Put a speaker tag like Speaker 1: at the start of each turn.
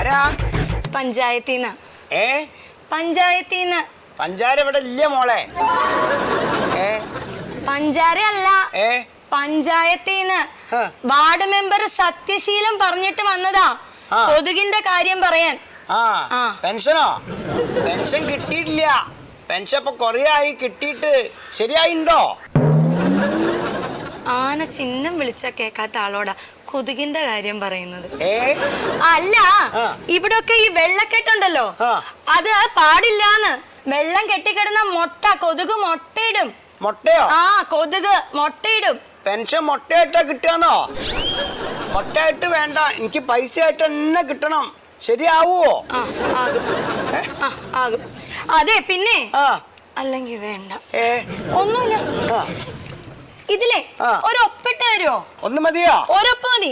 Speaker 1: ആരാ?
Speaker 2: പഞ്ചായത്തിന്ന്.
Speaker 1: പഞ്ചായത്തിന്ന്. പഞ്ചാര ഇവിടെ ഇല്ല മോളെ.
Speaker 2: പഞ്ചാര അല്ല, പഞ്ചായത്തിന്ന്. വാർഡ് മെമ്പർ സത്യശീലം പറഞ്ഞിട്ട് വന്നതാ കൊതുകിന്റെ കാര്യം പറയാൻ.
Speaker 1: പെൻഷനോ? പെൻഷൻ കിട്ടിയിട്ടില്ല. പെൻഷൻ ഇപ്പൊ കൊറേ ആയി കിട്ടിയിട്ട്. ശരിയായിണ്ടോ?
Speaker 2: ആന ചിഹ്നം വിളിച്ച കേക്കാത്ത ആളോടാ കൊതുകിന്റെ കാര്യം പറയുന്നത്. അല്ല, ഇവിടൊക്കെ ഈ വെള്ളക്കെട്ടുണ്ടല്ലോ, അത് പാടില്ലാന്ന്. വെള്ളം കെട്ടിക്കിടന്ന മുട്ട കൊതുക് മുട്ടയിടും.
Speaker 1: മുട്ടയോ?
Speaker 2: കൊതുക് മുട്ടയിടും.
Speaker 1: പെൻഷൻ മുട്ടയായിട്ടാ കിട്ടാന്നോ? മുട്ടയായിട്ട് വേണ്ട, എനിക്ക് പൈസ ആയിട്ട് തന്നെ കിട്ടണം. ശരിയാവോ?
Speaker 2: ആകും. അതെ, പിന്നെ അല്ലെങ്കിൽ വേണ്ട. ഒന്നുമില്ല. ഇതിലെ ഒരൊപ്പിട്ട് തരുമോ?
Speaker 1: ഒന്ന് മതിയോ?
Speaker 2: ഒരൊപ്പ് മതി.